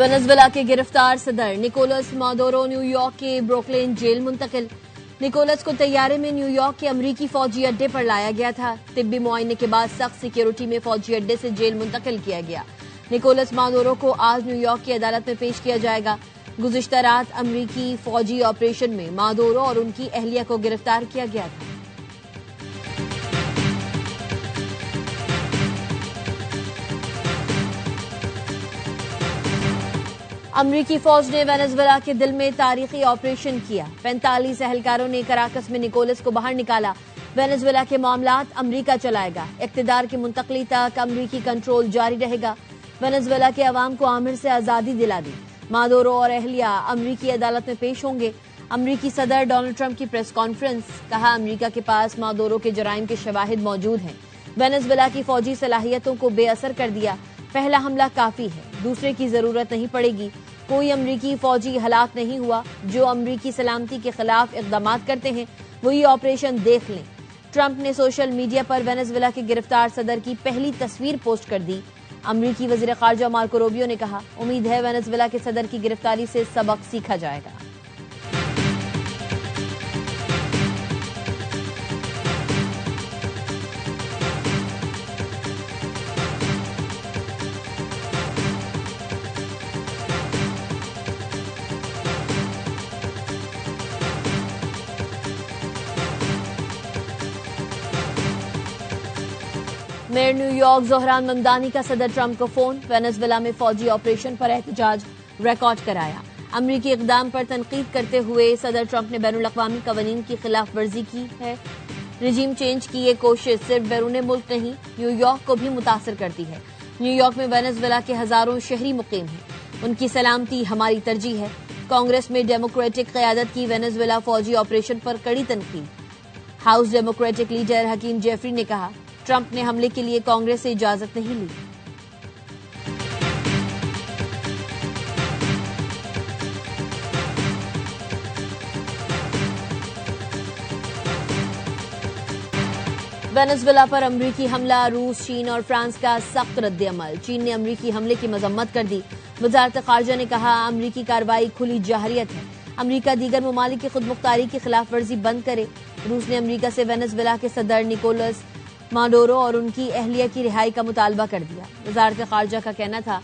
Venezuela के गिरफ्तार सदर निकोलस मादुरो न्यूयॉर्क के ब्रुकलिन जेल मुंतकिल। निकोलस को तैयारे में न्यूयॉर्क के अमरीकी फौजी अड्डे पर लाया गया था। तिब्बी मुआयने के बाद सख्त सिक्योरिटी में फौजी अड्डे से जेल मुंतकिल किया गया। निकोलस मादुरो को आज न्यूयॉर्क की अदालत में पेश किया जाएगा। गुज़िश्ता रात अमरीकी फौजी ऑपरेशन में मादुरो और उनकी अहलिया को गिरफ्तार किया गया था। अमरीकी फौज ने वेनेजुएला के दिल में तारीखी ऑपरेशन किया। 45 एहलकारों ने कराकस में निकोलस को बाहर निकाला। वेनेजुएला के मामलात अमरीका चलाएगा। इक्तिदार की मुंतकली तक अमरीकी कंट्रोल जारी रहेगा। वेनेजुएला के अवाम को आमिर से आजादी दिला दी। मादुरो और अहलिया अमरीकी अदालत में पेश होंगे। अमरीकी सदर डोनाल्ड ट्रंप की प्रेस कॉन्फ्रेंस, कहा अमरीका के पास मादुरो के जराइम के शवाहिद मौजूद हैं। वेनेजुएला की फौजी सलाहियतों को बेअसर कर दिया। पहला हमला काफी है, दूसरे की जरूरत नहीं पड़ेगी। कोई अमरीकी फौजी हलाक नहीं हुआ। जो अमरीकी सलामती के खिलाफ इक़दाम करते हैं वो ये ऑपरेशन देख लें। ट्रंप ने सोशल मीडिया पर वेनेजुएला के गिरफ्तार सदर की पहली तस्वीर पोस्ट कर दी। अमरीकी वज़ीर ख़ारजा मार्को रूबियो ने कहा, उम्मीद है वेनेजुएला के सदर की गिरफ्तारी से सबक सीखा जाएगा। मेयर न्यूयॉर्क ज़ोहरान ममदानी का सदर ट्रंप को फोन। वेनेजुएला में फौजी ऑपरेशन पर एहतजाज रिकॉर्ड कराया। अमरीकी इक़दाम पर तनकीद करते हुए सदर ट्रंप ने बैनुल अक़वामी क़वानीन की खिलाफ वर्जी की है। रिजीम चेंज की ये कोशिश सिर्फ बैरून मुल्क नहीं, न्यूयॉर्क को भी मुतासर करती है। न्यूयॉर्क में वेनेजुएला के हजारों शहरी मुकीम हैं। उनकी सलामती हमारी तरजीह है। कांग्रेस में डेमोक्रेटिक क़यादत की वेनेजुएला फौजी ऑपरेशन पर कड़ी तनकीद। House Democratic leader Hakeem Jeffries ने कहा, ट्रंप ने हमले के लिए कांग्रेस से इजाजत नहीं ली। वेनेजुएला पर अमरीकी हमला, रूस, चीन और फ्रांस का सख्त रद्द-ए-अमल। चीन ने अमरीकी हमले की मजम्मत कर दी। वजारत ख़ारजा ने कहा, अमरीकी कार्रवाई खुली जाहरियत है। अमरीका दीगर ममालिक की खुदमुख्तारी की खिलाफ वर्जी बंद करे। रूस ने अमरीका से वेनेजुएला के सदर निकोलस मादुरो और उनकी अहलिया की रिहाई का मुतालबा कर दिया। वजारत ख़ारजा का कहना था,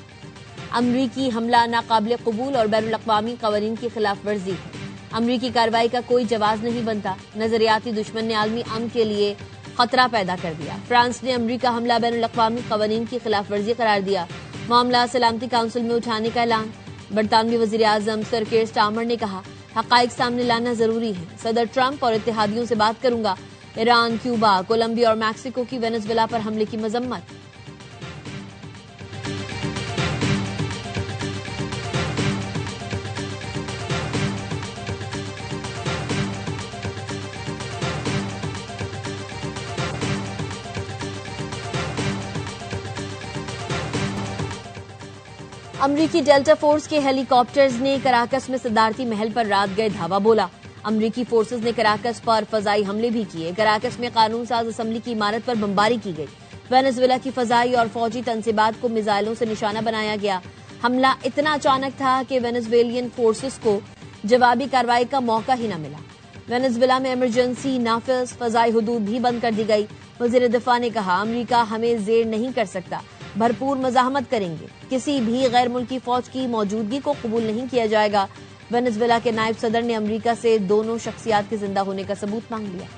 अमरीकी हमला नाकाबिल कबूल और बैनुल अक़वामी क़वानीन की खिलाफ वर्जी है। अमरीकी कार्रवाई का कोई जवाब नहीं बनता। नजरियाती दुश्मन ने आलमी अमन के लिए खतरा पैदा कर दिया। फ्रांस ने अमरीका हमला बैनुल अक़वामी क़वानीन की खिलाफ वर्जी करार दिया। मामला सलामती काउंसिल में उठाने का ऐलान। बरतानवी वज़ीर आज़म सर कीर स्टारमर ने कहा, हक़ाइक़ सामने लाना जरूरी है। सदर ट्रंप और इत्तेहादियों से बात करूंगा। ईरान, क्यूबा, कोलंबिया और मैक्सिको की वेनेजुएला पर हमले की मजम्मत। अमरीकी डेल्टा फोर्स के हेलीकॉप्टर्स ने कराकस में सदारती महल पर रात गए धावा बोला। अमरीकी फोर्सेस ने कराकस पर फजाई हमले भी किए। कराकस में कानून साज असम्बली की इमारत पर बमबारी की गई। वेनेजुएला की फजाई और फौजी तंसीबात को मिसाइलों से निशाना बनाया गया। हमला इतना अचानक था कि वेनेजुएलियन फोर्सेस को जवाबी कार्रवाई का मौका ही न मिला। वेनेजुएला में इमरजेंसी नाफिज, फजाई हुदूद भी बंद कर दी गई। वजीर दिफा ने कहा, अमरीका हमें जेर नहीं कर सकता, भरपूर मज़ाहमत करेंगे। किसी भी गैर मुल्की फौज की मौजूदगी को कबूल नहीं किया जाएगा। वेनेजुएला के नायब सदर ने अमरीका से दोनों शख्सियात के जिंदा होने का सबूत मांग लिया।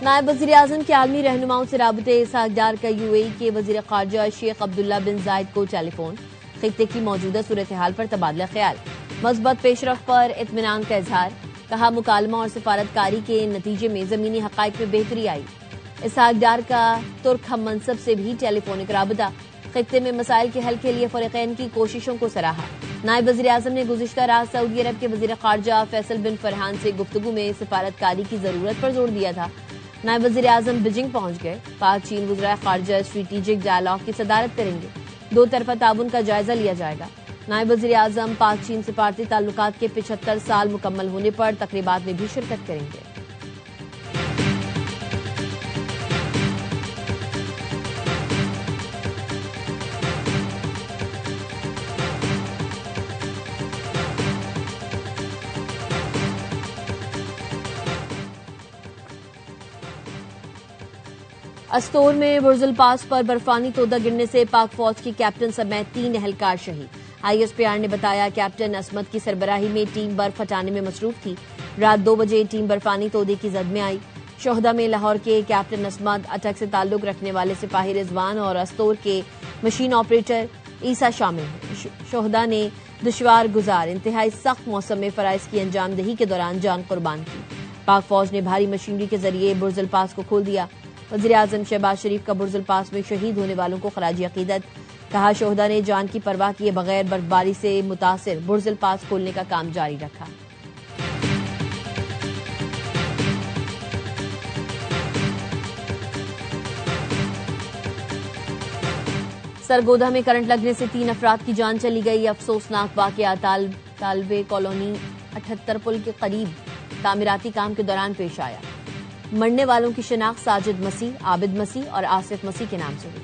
नायब वज़ीर आज़म के आलमी रहनुमाओं से राबते इसहाक डार का यूएई के वज़ीर ख़ारजा शेख अब्दुल्ला बिन जायद को टेलीफोन। खित्ते की मौजूदा सूरत हाल पर तबादला ख्याल। मस्बत पेशरफ पर इत्मीनान का इजहार। कहा, मुकालमा और सिफारतकारी के नतीजे में ज़मीनी हक़ाइक़ में बेहतरी आई। इसहाक डार का तुर्क हम मनसब से भी टेलीफोनिक राबता। खित्ते में मसाइल के हल के लिए फ़रीक़ैन की कोशिशों को सराहा। नायब वज़ीर आज़म ने गुज़िश्ता रात सऊदी अरब के वज़ीर ख़ारजा फैसल बिन फरहान से गुफ्तगू में सिफारतकारी की ज़रूरत पर जोर दिया था। नायब वजीर आजम बीजिंग पहुंच गए। पाक चीन वज़ीर ख़ारिजा स्ट्रेटेजिक डायलॉग की सदारत करेंगे। दो तरफा ताउन का जायजा लिया जाएगा। नायब वजीर आजम पाक चीन सिफारती ताल्लुकात के 75 साल मुकम्मल होने पर तकरीबात में भी शिरकत करेंगे। अस्तोर में बुर्जुल पास पर बर्फानी तोदा गिरने से पाक फौज की कैप्टन समेत 3 एहलकार शहीद। ISPR ने बताया कैप्टन असमत की सरबराही में टीम बर्फ हटाने में मसरूफ थी। रात 2 बजे टीम बर्फानी तोदे की जद में आई। शोहदा में लाहौर के कैप्टन असमत, अटक से ताल्लुक रखने वाले सिपाही रिजवान और अस्तोर के मशीन ऑपरेटर ईसा शामिल हैं। शोहदा ने दुश्वार गुजार इंतहाई सख्त मौसम में फराइज की अंजामदही के दौरान जान कुर्बान की। पाक फौज ने भारी मशीनरी के जरिए बुर्जुल पास को खोल दिया। वज़ीर आज़म शहबाज शरीफ का बुर्जुल पास में शहीद होने वालों को खराजी अकीदत। कहा शोहदा ने जान की परवाह किए बगैर बर्फबारी से मुतासिर बुर्जुल पास खोलने का काम जारी रखा। सरगोधा में करंट लगने से 3 अफराद की जान चली गई। अफसोसनाक वाकया तालबे कॉलोनी 78 पुल के करीब तामीराती काम के दौरान पेश आया। मरने वालों की शिनाख्त साजिद मसीह, आबिद मसीह और आसिफ मसीह के नाम से हुई।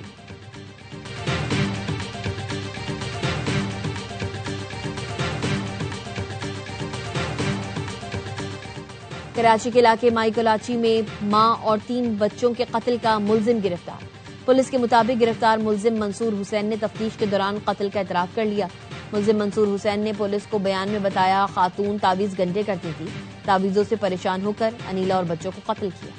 कराची के इलाके माई कलाची में मां और 3 बच्चों के कत्ल का मुलजिम गिरफ्तार। पुलिस के मुताबिक गिरफ्तार मुलजिम मंसूर हुसैन ने तफ्तीश के दौरान कत्ल का इतराफ कर लिया। मुलजिम मंसूर हुसैन ने पुलिस को बयान में बताया खातून तावीज गंडे करती थी। तावीजों से परेशान होकर अनीला और बच्चों को कत्ल किया।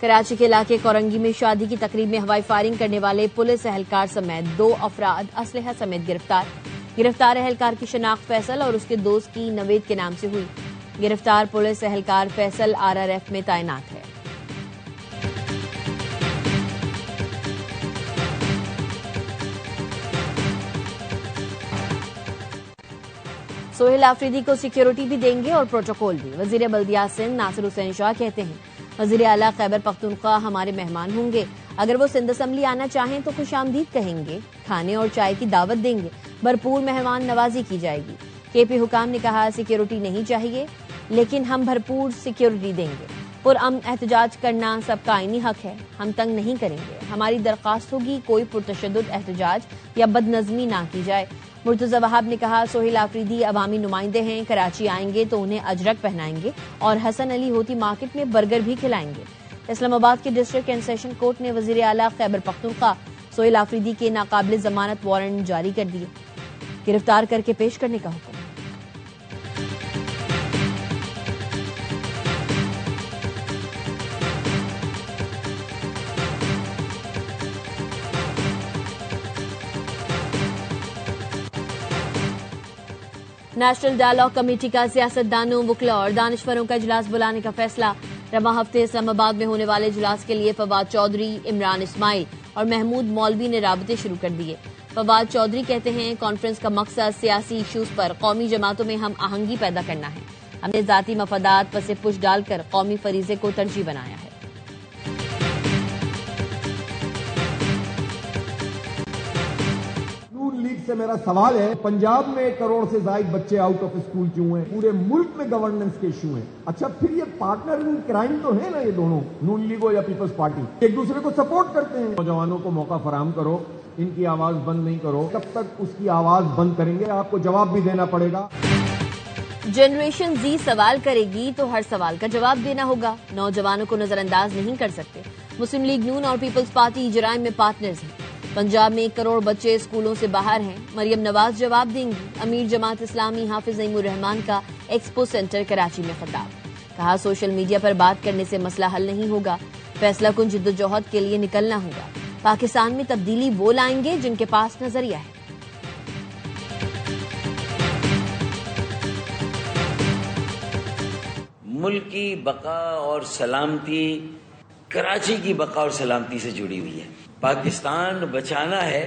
कराची के इलाके कोरंगी में शादी की तकरीब में हवाई फायरिंग करने वाले पुलिस एहलकार समेत 2 अफराद असलहा समेत गिरफ्तार। गिरफ्तार एहलकार की शनाख्त फैसल और उसके दोस्त की नवेद के नाम से हुई। गिरफ्तार पुलिस एहलकार फैसल RRF में तैनात है। सोहेल आफरीदी को सिक्योरिटी भी देंगे और प्रोटोकॉल भी। वजीर बल्दियात सिंध नासिर हुसैन शाह कहते हैं वजीर आला खैबर पख्तूनख्वा हमारे मेहमान होंगे। अगर वो सिंध असम्बली आना चाहें तो खुशामदीद कहेंगे, खाने और चाय की दावत देंगे, भरपूर मेहमान नवाजी की जाएगी। KP हुकाम ने कहा सिक्योरिटी नहीं चाहिए लेकिन हम भरपूर सिक्योरिटी देंगे। पुरअमन एहतजाज करना सबका आईनी हक है, हम तंग नहीं करेंगे। हमारी दरख्वास्त होगी कोई पुरतशद्दुद एहतजाज या बदनज़मी ना की जाए। मुर्तज़ा वहाब ने कहा सोहेल आफरीदी अवामी नुमाइंदे हैं, कराची आएंगे तो उन्हें अजरक पहनाएंगे और हसन अली होती मार्केट में बर्गर भी खिलाएंगे। इस्लामाबाद के डिस्ट्रिक्ट एंड सेशन कोर्ट ने वजीर आला खैबर पख्तूनख्वा सोहेल आफरीदी के नाकाबिल जमानत वारंट जारी कर दिए। गिरफ्तार करके पेश करने का हुक्म। नेशनल डायलॉग कमेटी का सियासतदानों, वकला और दानिशवरों का इजलास बुलाने का फैसला। रवा हफ्ते इस्लामाबाद में होने वाले इजलास के लिए फवाद चौधरी, इमरान इस्माइल और महमूद मौलवी ने राबते शुरू कर दिए। फवाद चौधरी कहते हैं कॉन्फ्रेंस का मकसद सियासी इशूज पर कौमी जमातों में हम आहंगी पैदा करना है। हमने जाती मफादात पर से पुश डालकर कौमी फरीजे को तरजीह बनाया है। से मेरा सवाल है, पंजाब में 1 करोड़ से ज्यादा बच्चे आउट ऑफ स्कूल क्यों हैं? पूरे मुल्क में गवर्नेंस के इशू हैं। अच्छा, फिर ये पार्टनर इन क्राइम तो है ना, ये दोनों नून लीग या पीपल्स पार्टी एक दूसरे को सपोर्ट करते हैं। नौजवानों को मौका फराहम करो, इनकी आवाज बंद नहीं करो। कब तक उसकी आवाज बंद करेंगे? आपको जवाब भी देना पड़ेगा। जनरेशन Z सवाल करेगी तो हर सवाल का जवाब देना होगा। नौजवानों को नजरअंदाज नहीं कर सकते। मुस्लिम लीग नून और पीपल्स पार्टी जराइम में पार्टनर्स हैं। पंजाब में 1 करोड़ बच्चे स्कूलों से बाहर हैं। मरियम नवाज जवाब देंगी। अमीर जमात इस्लामी हाफिज नईमुर रहमान का एक्सपो सेंटर कराची में खिताब। कहा सोशल मीडिया पर बात करने से मसला हल नहीं होगा, फैसला कुन जिद्दोजहद के लिए निकलना होगा। पाकिस्तान में तब्दीली वो लाएंगे जिनके पास नजरिया है। मुल्क की बका और सलामती कराची की बका और सलामती से जुड़ी हुई है। पाकिस्तान बचाना है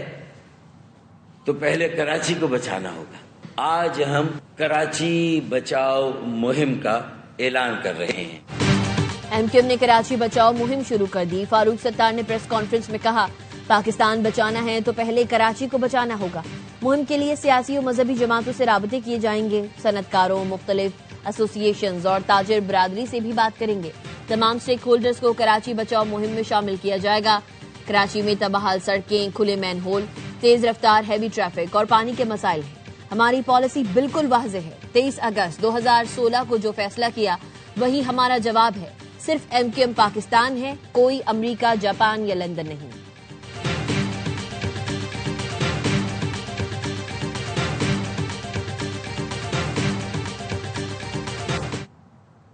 तो पहले कराची को बचाना होगा। आज हम कराची बचाओ मुहिम का ऐलान कर रहे हैं। एमक्यूएम ने कराची बचाओ मुहिम शुरू कर दी। फारूक सत्तार ने प्रेस कॉन्फ्रेंस में कहा, पाकिस्तान बचाना है तो पहले कराची को बचाना होगा। मुहिम के लिए सियासी और मजहबी जमातों से राबते किए जाएंगे। सनतकारों, मुख्तलिफ एसोसिएशंस और ताजिर बरादरी से भी बात करेंगे। तमाम स्टेक होल्डर्स को कराची बचाओ मुहिम में शामिल किया जाएगा। कराची में तबाहाल सड़कें, खुले मैन होल, तेज रफ्तार हैवी ट्रैफिक और पानी के मसाइल हैं। हमारी पॉलिसी बिल्कुल वाज़ेह है। 23 अगस्त 2016 को जो फैसला किया वही हमारा जवाब है। सिर्फ एमक्यूएम पाकिस्तान है, कोई अमेरिका, जापान या लंदन नहीं।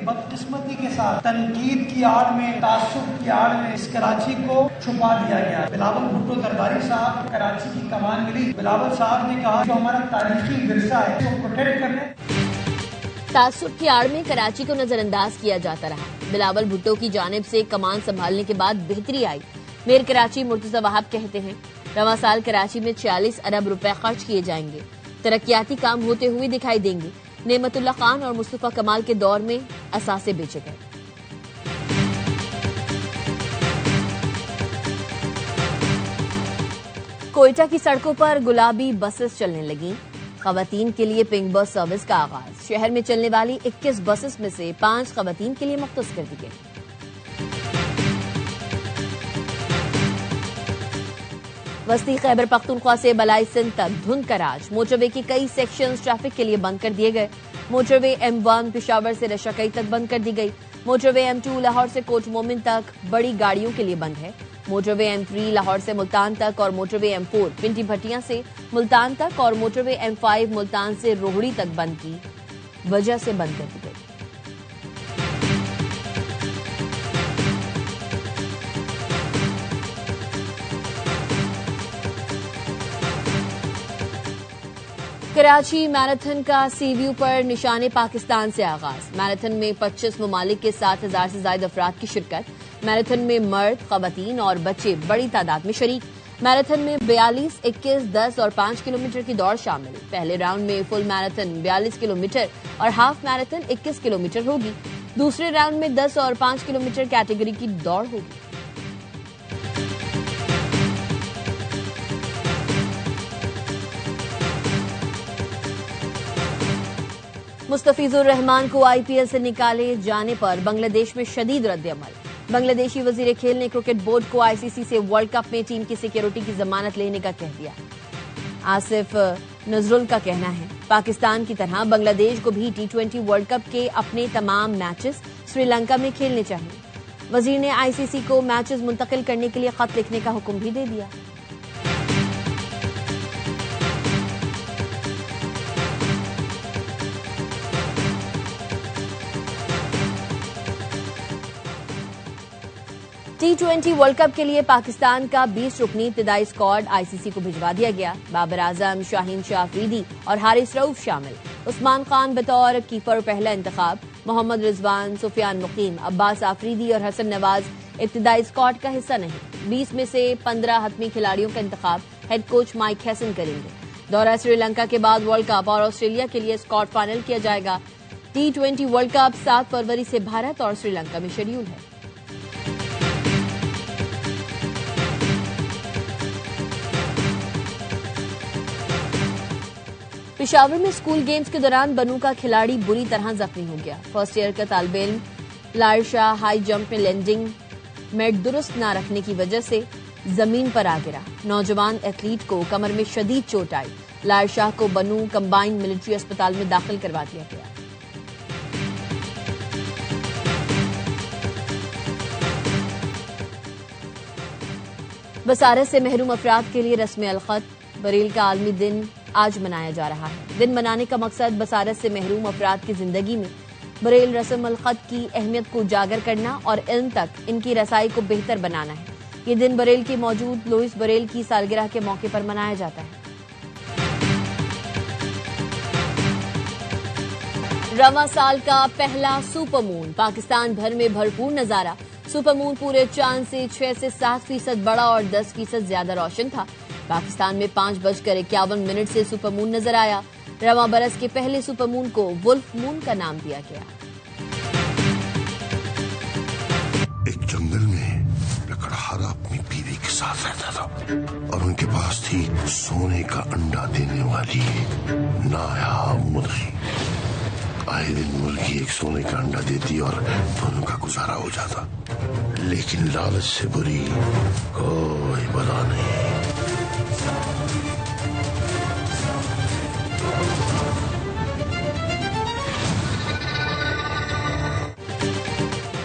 बदकिस्मती के साथ तनकीद की आड़ में, तासुब की आड़ में इस कराची को छुपा दिया गया। बिलावल भुट्टो दरबारी साहब कराची की कमान मिली। बिलावल साहब ने कहा जो हमारा तारीखी विरसा है तो प्रोटेक्ट करने। तासुब की आड़ में कराची को नजरअंदाज किया जाता रहा। बिलावल भुट्टो की जानिब से कमान संभालने के बाद बेहतरी आई। मेयर कराची मुर्तजा वहाब कहते हैं, रवां साल कराची में 46 अरब रुपए खर्च किए जाएंगे। तरक्याती काम होते हुए दिखाई देंगे। नेमतुल्ला खान और मुस्तफा कमाल के दौर में असासे बेचे गए। कोयटा की सड़कों पर गुलाबी बसेस चलने लगी। खवातीन के लिए पिंक बस सर्विस का आगाज। शहर में चलने वाली 21 बसेस में से 5 खवातीन के लिए मुख्तस कर दी गई। वस्ती खैबर पख्तूनख्वा से बलाई सिंध तक धुंध का राज। मोटरवे के कई सेक्शंस ट्रैफिक के लिए बंद कर दिए गए। मोटरवे M1 पेशावर से रशाकई तक बंद कर दी गई। मोटरवे M2 लाहौर से कोट मोमिन तक बड़ी गाड़ियों के लिए बंद है। मोटरवे M3 लाहौर से मुल्तान तक और मोटरवे M4 पिंडी भटिया से मुल्तान तक और मोटरवे M5 मुल्तान से रोहड़ी तक बंद की वजह से बंद कर दी गई। कराची मैराथन का सीव्यू पर निशाने पाकिस्तान से आगाज। मैराथन में 25 ममालिक के 7,000 से ज्यादा अफराद की शिरकत। मैराथन में मर्द, खवातीन और बच्चे बड़ी तादाद में शरीक। मैराथन में 42, 21, 10 और 5 किलोमीटर की दौड़ शामिल। पहले राउंड में फुल मैराथन 42 किलोमीटर और हाफ मैराथन 21 किलोमीटर होगी। दूसरे राउंड में 10 और 5 किलोमीटर कैटेगरी की दौड़ होगी। मुस्तफिजुर रहमान को आईपीएल से निकाले जाने पर बांग्लादेश में शदीद रद्द-ए-अमल। बांग्लादेशी वजीर खेल ने क्रिकेट बोर्ड को आईसीसी से वर्ल्ड कप में टीम की सिक्योरिटी की जमानत लेने का कह दिया। आसिफ नजरुल का कहना है, पाकिस्तान की तरह बांग्लादेश को भी T20 वर्ल्ड कप के अपने तमाम मैचेस श्रीलंका में खेलने चाहिए। वजीर ने आईसीसी को मैचेस मुंतकिल करने के लिए खत लिखने का हुक्म भी दे दिया। T20 वर्ल्ड कप के लिए पाकिस्तान का 20 रुकनी इब्तिदाई स्क्वाड आईसीसी को भिजवा दिया गया। बाबर आजम, शाहीन शाह अफरीदी और हारिस रऊफ शामिल। उस्मान खान बतौर कीपर पहला इंतखाब। मोहम्मद रिजवान, सुफियान मुकीम, अब्बास आफरीदी और हसन नवाज इब्तिदाई स्क्वाड का हिस्सा नहीं। 20 में से 15 हतमी खिलाड़ियों का इंतखाब हेड कोच माइक हैसन करेंगे। दौरा श्रीलंका के बाद वर्ल्ड कप और ऑस्ट्रेलिया के लिए स्क्वाड फाइनल किया जाएगा। T20 वर्ल्ड कप 7 फरवरी से भारत और श्रीलंका में शेड्यूल है। पेशावर में स्कूल गेम्स के दौरान बनू का खिलाड़ी बुरी तरह जख्मी हो गया। फर्स्ट ईयर का तालिब इल्म लारशाह हाई जंप में लैंडिंग में दुरुस्त न रखने की वजह से जमीन पर आ गिरा। नौजवान एथलीट को कमर में शदीद चोट आई। लारशाह को बनू कंबाइंड मिलिट्री अस्पताल में दाखिल करवा दिया गया। बसारत से महरूम अफराद के लिए रस्म अलखत बरेल का आलमी दिन आज मनाया जा रहा है। दिन मनाने का मकसद बसारत से महरूम अफराद की जिंदगी में बरेल रस्म अलखत की अहमियत को उजागर करना और इल्म तक इनकी रसाई को बेहतर बनाना है। ये दिन बरेल के मौजूद लुइस बरेल की सालगिरह के मौके पर मनाया जाता है। रवां साल का पहला सुपरमून, पाकिस्तान भर में भरपूर नजारा। सुपरमून पूरे चांद से 6 से 7% बड़ा और 10% ज्यादा रोशन था। पाकिस्तान में 5:51 से सुपरमून नजर आया। रवां बरस के पहले सुपरमून को वुल्फ मून का नाम दिया गया। एक जंगल में लकड़हारा अपनी बीवी के साथ रहता था और उनके पास थी सोने का अंडा देने वाली नायाब मुर्गी। आए दिन मुर्गी एक सोने का अंडा देती और दोनों का गुजारा हो जाता, लेकिन लालच से बुरी कोई बला नहीं।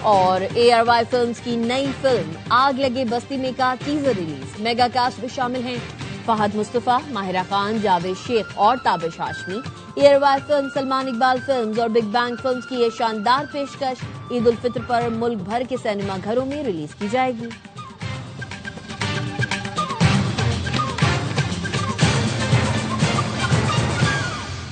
और ARY फिल्म्स की नई फिल्म आग लगे बस्ती में का टीजर रिलीज। मेगा कास्ट में शामिल हैं फहद मुस्तफा, माहिरा खान, जावेद शेख और Tabish Hashmi. ARY film Salman Iqbal films और बिग बैंग फिल्म्स की ये शानदार पेशकश ईद उल फित्र पर मुल्क भर के सिनेमा घरों में रिलीज की जाएगी।